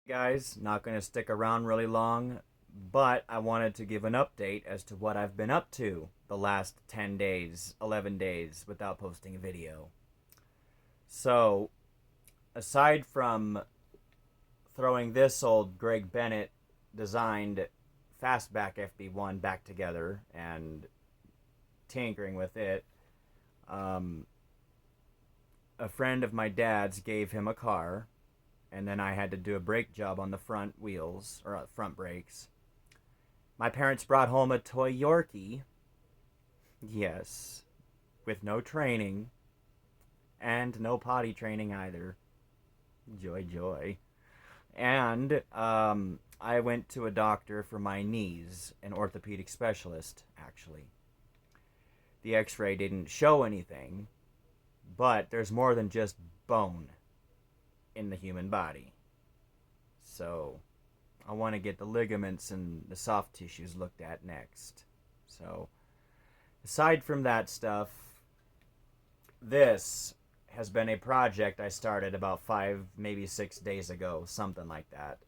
guys. Not going to stick around really long, but I wanted to give an update as to what I've been up to the last 10 days, 11 days without posting a video. So, aside from throwing this old Greg Bennett designed fastback fb1 back together and tinkering with it, a friend of my dad's gave him a car, and then I had to do a brake job on the front wheels, or front brakes. My parents brought home a toy Yorkie. Yes, with no training, and no potty training either. Joy, joy. And I went to a doctor for my knees, an orthopedic specialist, actually. The x-ray didn't show anything, but there's more than just bone in the human body. So I want to get the ligaments and the soft tissues looked at next. So aside from that stuff, this has been a project I started about 5, maybe 6 days ago, something like that.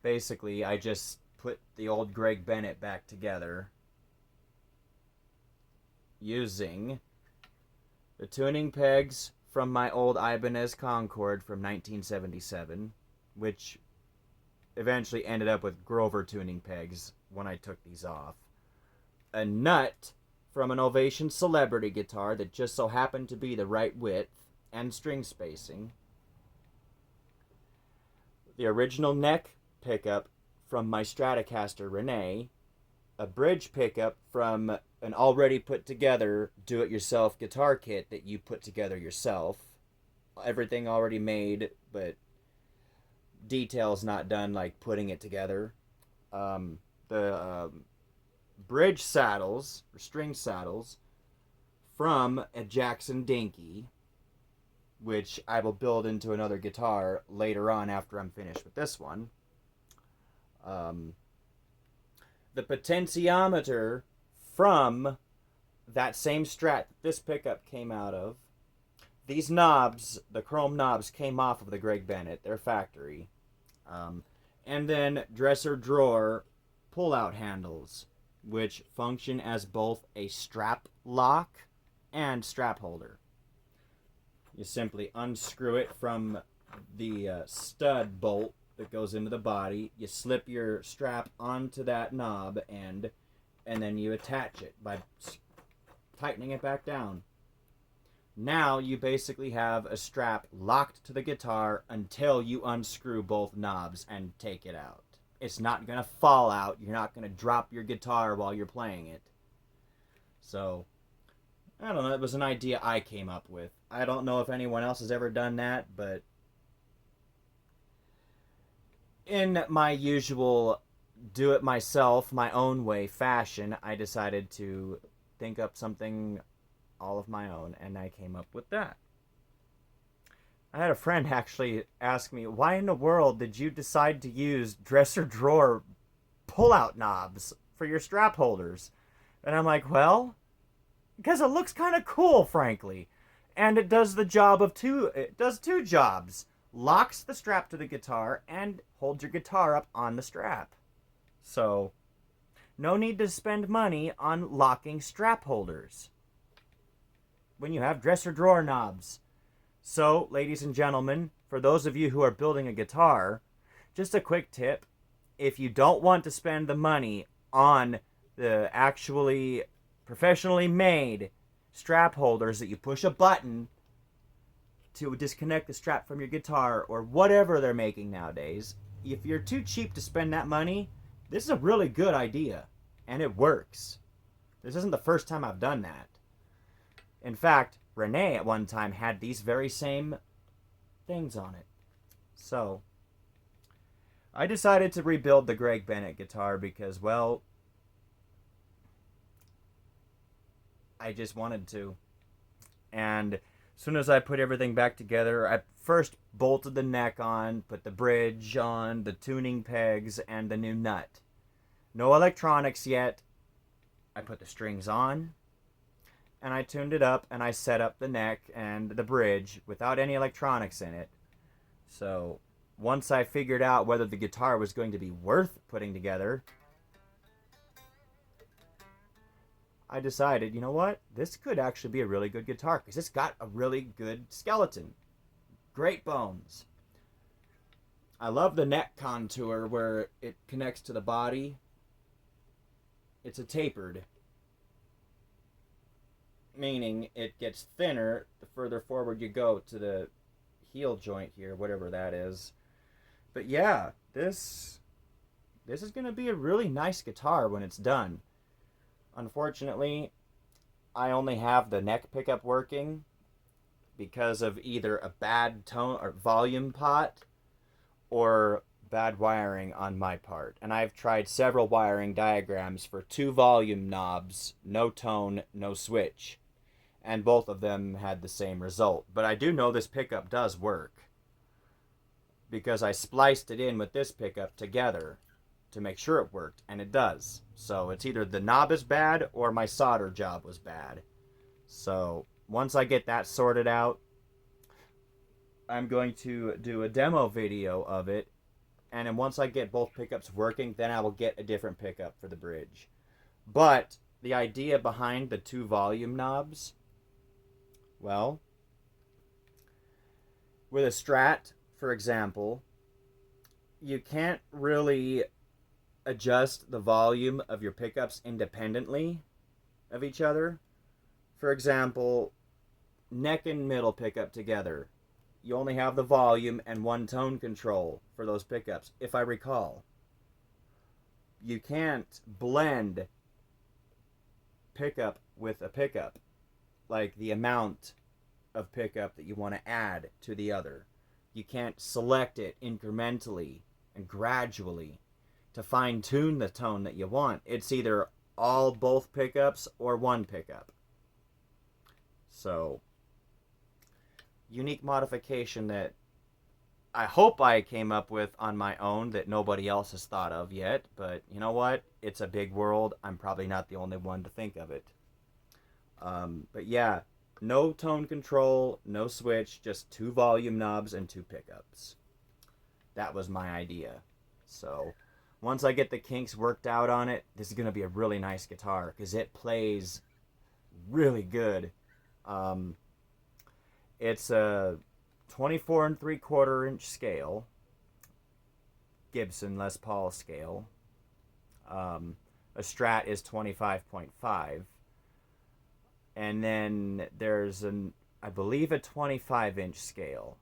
Basically, I just put the old Greg Bennett back together using the tuning pegs from my old Ibanez Concorde from 1977, which eventually ended up with Grover tuning pegs when I took these off. A nut from an Ovation Celebrity guitar that just so happened to be the right width and string spacing. The original neck pickup from my Stratocaster Renee. A bridge pickup from an already put together do-it-yourself guitar kit that you put together yourself. Everything already made, but details not done, like putting it together. The bridge saddles, or string saddles, from a Jackson Dinky, which I will build into another guitar later on after I'm finished with this one. The potentiometer from that same Strat that this pickup came out of. These knobs, the chrome knobs, came off of the Greg Bennett, their factory. And then dresser drawer pull-out handles, which function as both a strap lock and strap holder. You simply unscrew it from the stud bolt that goes into the body. You slip your strap onto that knob and then you attach it by tightening it back down. Now you basically have a strap locked to the guitar until you unscrew both knobs and take it out. It's not going to fall out. You're not going to drop your guitar while you're playing it. So, I don't know. It was an idea I came up with. I don't know if anyone else has ever done that, but in my usual do-it-myself, my own way fashion, I decided to think up something all of my own, and I came up with that. I had a friend actually ask me, why in the world did you decide to use dresser drawer pull-out knobs for your strap holders? And I'm like, well, because it looks kind of cool, frankly. And it does the job of it does two jobs. Locks the strap to the guitar and holds your guitar up on the strap. So, no need to spend money on locking strap holders when you have dresser drawer knobs. So, ladies and gentlemen, for those of you who are building a guitar, just a quick tip. If you don't want to spend the money on the actually professionally made strap holders that you push a button to disconnect the strap from your guitar or whatever they're making nowadays, if you're too cheap to spend that money, this is a really good idea, and it works. This isn't the first time I've done that. In fact, Renee at one time had these very same things on it. So, I decided to rebuild the Greg Bennett guitar because, well, I just wanted to. And as soon as I put everything back together, I first bolted the neck on, put the bridge on, the tuning pegs, and the new nut. No electronics yet. I put the strings on, and I tuned it up, and I set up the neck and the bridge without any electronics in it. So once I figured out whether the guitar was going to be worth putting together, I decided, you know what? This could actually be a really good guitar because it's got a really good skeleton. Great bones. I love the neck contour where it connects to the body. It's a tapered, meaning it gets thinner the further forward you go to the heel joint here, whatever that is. But yeah, this is going to be a really nice guitar when it's done. Unfortunately, I only have the neck pickup working because of either a bad tone or volume pot or bad wiring on my part. And I've tried several wiring diagrams for 2 volume knobs, no tone, no switch. And both of them had the same result. But I do know this pickup does work because I spliced it in with this pickup together to make sure it worked, and it does. So it's either the knob is bad or my solder job was bad. So once I get that sorted out, I'm going to do a demo video of it, and then once I get both pickups working, then I will get a different pickup for the bridge. But the idea behind the 2 volume knobs, well, with a Strat, for example, you can't really adjust the volume of your pickups independently of each other. For example, neck and middle pickup together, you only have the volume and 1 tone control for those pickups, if I recall. You can't blend pickup with a pickup, like the amount of pickup that you want to add to the other. You can't select it incrementally and gradually to fine-tune the tone that you want. It's either all both pickups or 1 pickup. So, unique modification that I hope I came up with on my own that nobody else has thought of yet. But you know what? It's a big world. I'm probably not the only one to think of it. But yeah, no tone control, no switch, just 2 volume knobs and 2 pickups. That was my idea. So once I get the kinks worked out on it, this is going to be a really nice guitar because it plays really good. It's a 24 3/4 inch scale, Gibson Les Paul scale. A Strat is 25.5. And then there's I believe a 25-inch scale.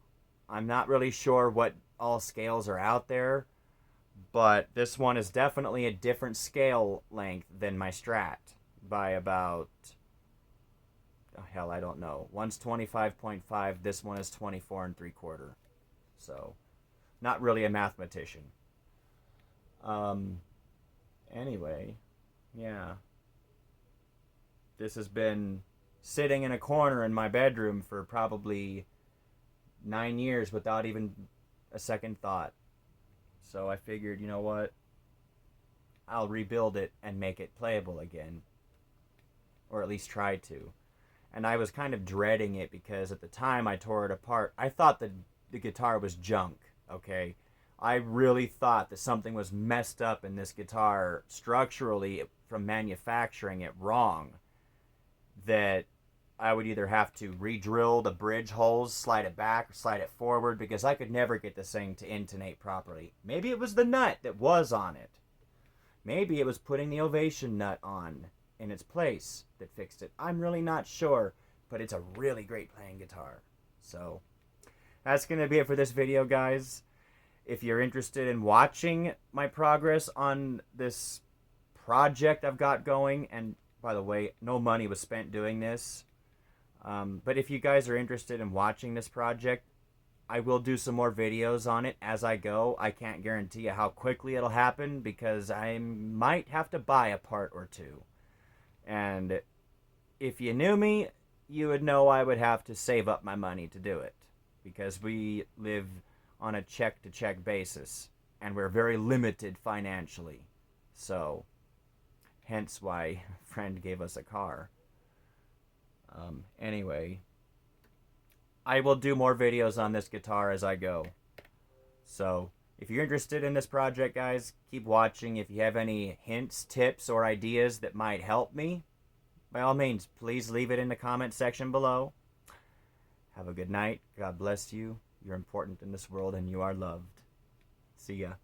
I'm not really sure what all scales are out there, but this one is definitely a different scale length than my Strat by about, hell, I don't know. One's 25.5, this one is 24 3/4. So, not really a mathematician. Anyway, yeah. This has been sitting in a corner in my bedroom for probably 9 years without even a second thought. So I figured, you know what? I'll rebuild it and make it playable again. Or at least try to. And I was kind of dreading it because at the time I tore it apart, I thought that the guitar was junk, okay? I really thought that something was messed up in this guitar structurally from manufacturing it wrong. That I would either have to re-drill the bridge holes, slide it back, or slide it forward, because I could never get this thing to intonate properly. Maybe it was the nut that was on it. Maybe it was putting the ovation nut on in its place that fixed it. I'm really not sure, but it's a really great playing guitar. So, that's going to be it for this video, guys. If you're interested in watching my progress on this project I've got going, and by the way, no money was spent doing this. But if you guys are interested in watching this project, I will do some more videos on it as I go. I can't guarantee you how quickly it'll happen because I might have to buy a part or two. And if you knew me, you would know I would have to save up my money to do it. Because we live on a check-to-check basis. And we're very limited financially. So, hence why a friend gave us a car. Anyway, I will do more videos on this guitar as I go. So if you're interested in this project, guys, keep watching. If you have any hints, tips, or ideas that might help me, by all means, please leave it in the comment section below. Have a good night. God bless you. You're important in this world and you are loved. See ya.